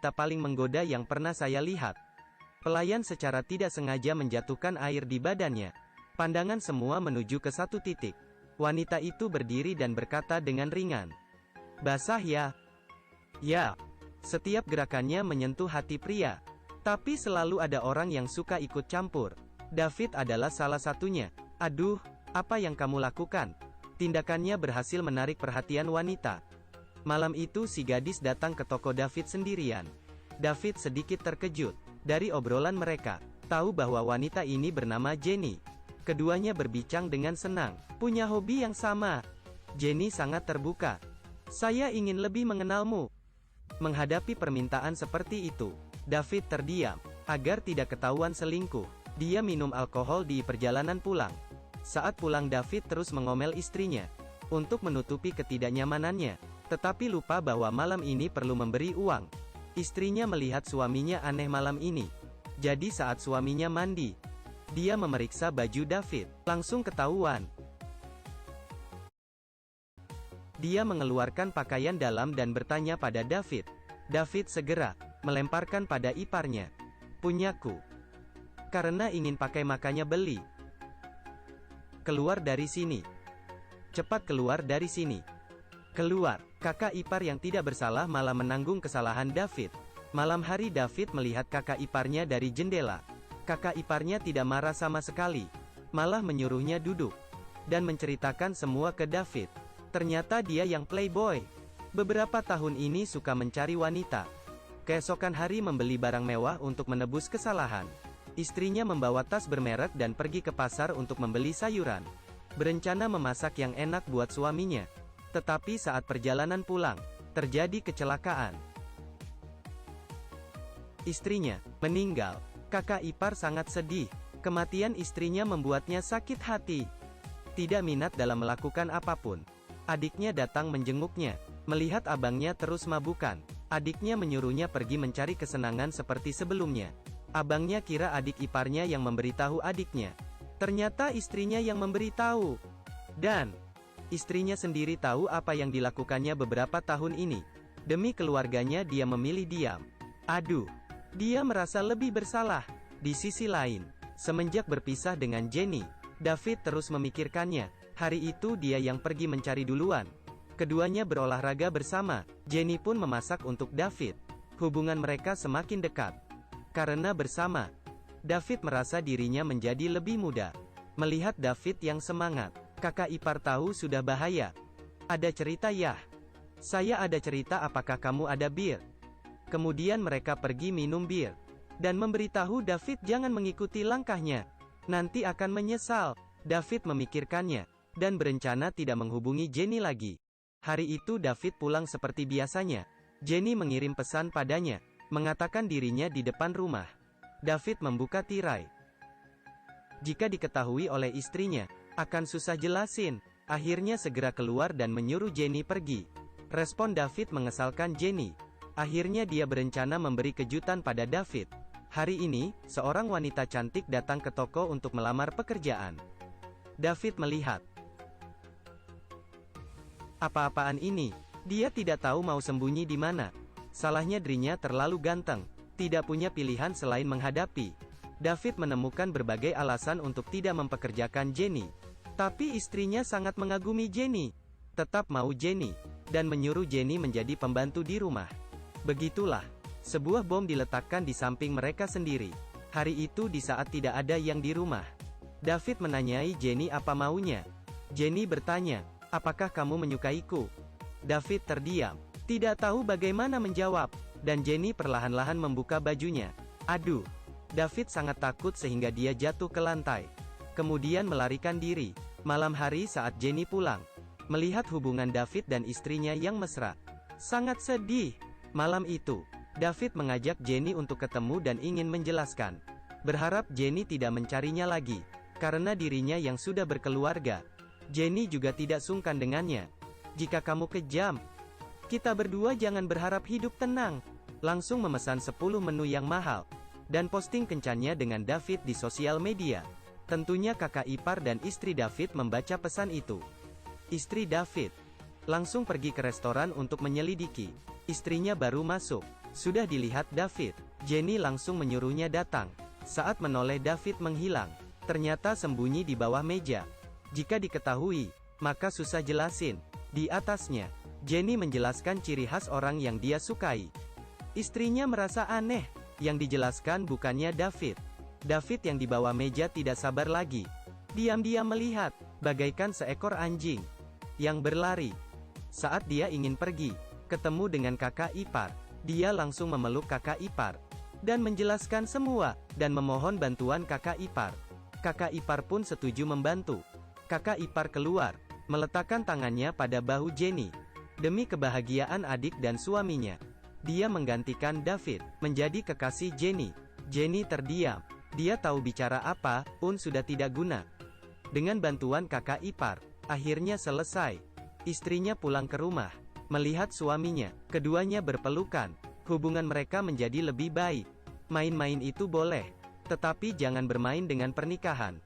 wanita paling menggoda yang pernah saya lihat. Pelayan secara tidak sengaja menjatuhkan air di badannya. Pandangan semua menuju ke satu titik. Wanita itu berdiri dan berkata dengan ringan. Basah ya? Ya. Setiap gerakannya menyentuh hati pria. Tapi selalu ada orang yang suka ikut campur. David adalah salah satunya. Aduh, apa yang kamu lakukan? Tindakannya berhasil menarik perhatian wanita. Malam itu si gadis datang ke toko David sendirian. David sedikit terkejut dari obrolan mereka. Tahu bahwa wanita ini bernama Jenny. Keduanya berbincang dengan senang. Punya hobi yang sama. Jenny sangat terbuka. Saya ingin lebih mengenalmu. Menghadapi permintaan seperti itu, David terdiam. Agar tidak ketahuan selingkuh, dia minum alkohol di perjalanan pulang. Saat pulang David terus mengomel istrinya. Untuk menutupi ketidaknyamanannya. Tetapi lupa bahwa malam ini perlu memberi uang. Istrinya melihat suaminya aneh malam ini. Jadi saat suaminya mandi, dia memeriksa baju David. Langsung ketahuan. Dia mengeluarkan pakaian dalam dan bertanya pada David. David segera melemparkan pada iparnya. Punyaku. Karena ingin pakai makanya beli. Keluar dari sini. Cepat keluar dari sini. Keluar. Kakak ipar yang tidak bersalah malah menanggung kesalahan David. Malam hari David melihat kakak iparnya dari jendela. Kakak iparnya tidak marah sama sekali. Malah menyuruhnya duduk. Dan menceritakan semua ke David. Ternyata dia yang playboy. Beberapa tahun ini suka mencari wanita. Keesokan hari membeli barang mewah untuk menebus kesalahan. Istrinya membawa tas bermerek dan pergi ke pasar untuk membeli sayuran. Berencana memasak yang enak buat suaminya. Tetapi saat perjalanan pulang, terjadi kecelakaan. Istrinya meninggal. Kakak ipar sangat sedih. Kematian istrinya membuatnya sakit hati. Tidak minat dalam melakukan apapun. Adiknya datang menjenguknya. Melihat abangnya terus mabukan, adiknya menyuruhnya pergi mencari kesenangan seperti sebelumnya. Abangnya kira adik iparnya yang memberitahu adiknya. Ternyata istrinya yang memberitahu. Dan istrinya sendiri tahu apa yang dilakukannya beberapa tahun ini. Demi keluarganya dia memilih diam. Aduh, dia merasa lebih bersalah. Di sisi lain, semenjak berpisah dengan Jenny, David terus memikirkannya. Hari itu dia yang pergi mencari duluan. Keduanya berolahraga bersama. Jenny pun memasak untuk David. Hubungan mereka semakin dekat. Karena bersama, David merasa dirinya menjadi lebih muda. Melihat David yang semangat, kakak ipar tahu sudah bahaya. Ada cerita ya? Saya ada cerita, apakah kamu ada bir? Kemudian mereka pergi minum bir. Dan memberitahu David jangan mengikuti langkahnya. Nanti akan menyesal. David memikirkannya. Dan berencana tidak menghubungi Jenny lagi. Hari itu David pulang seperti biasanya. Jenny mengirim pesan padanya. Mengatakan dirinya di depan rumah. David membuka tirai. Jika diketahui oleh istrinya, akan susah jelasin. Akhirnya segera keluar dan menyuruh Jenny pergi. Respon David mengesalkan Jenny. Akhirnya dia berencana memberi kejutan pada David. Hari ini, seorang wanita cantik datang ke toko untuk melamar pekerjaan. David melihat. Apa-apaan ini? Dia tidak tahu mau sembunyi di mana. Salahnya dirinya terlalu ganteng. Tidak punya pilihan selain menghadapi. David menemukan berbagai alasan untuk tidak mempekerjakan Jenny. Tapi istrinya sangat mengagumi Jenny. Tetap mau Jenny. Dan menyuruh Jenny menjadi pembantu di rumah. Begitulah. Sebuah bom diletakkan di samping mereka sendiri. Hari itu di saat tidak ada yang di rumah. David menanyai Jenny apa maunya. Jenny bertanya, apakah kamu menyukaiku? David terdiam. Tidak tahu bagaimana menjawab. Dan Jenny perlahan-lahan membuka bajunya. Aduh. David sangat takut sehingga dia jatuh ke lantai. Kemudian melarikan diri. Malam hari saat Jenny pulang, melihat hubungan David dan istrinya yang mesra, sangat sedih. Malam itu, David mengajak Jenny untuk ketemu dan ingin menjelaskan. Berharap Jenny tidak mencarinya lagi, karena dirinya yang sudah berkeluarga. Jenny juga tidak sungkan dengannya. Jika kamu kejam, kita berdua jangan berharap hidup tenang. Langsung memesan 10 menu yang mahal. Dan posting kencannya dengan David di sosial media. Tentunya kakak ipar dan istri David membaca pesan itu. Istri David langsung pergi ke restoran untuk menyelidiki. Istrinya baru masuk. Sudah dilihat David, Jenny langsung menyuruhnya datang. Saat menoleh David menghilang. Ternyata sembunyi di bawah meja. Jika diketahui, maka susah jelasin. Di atasnya, Jenny menjelaskan ciri khas orang yang dia sukai. Istrinya merasa aneh. Yang dijelaskan bukannya David. David yang di bawah meja tidak sabar lagi. Diam-diam melihat, bagaikan seekor anjing yang berlari. Saat dia ingin pergi, ketemu dengan kakak ipar. Dia langsung memeluk kakak ipar dan menjelaskan semua, dan memohon bantuan kakak ipar. Kakak ipar pun setuju membantu. Kakak ipar keluar, meletakkan tangannya pada bahu Jenny. Demi kebahagiaan adik dan suaminya, dia menggantikan David menjadi kekasih Jenny. Jenny terdiam. Dia tahu bicara apa pun sudah tidak guna. Dengan bantuan kakak ipar, akhirnya selesai. Istrinya pulang ke rumah, melihat suaminya. Keduanya berpelukan. Hubungan mereka menjadi lebih baik. Main-main itu boleh, tetapi jangan bermain dengan pernikahan.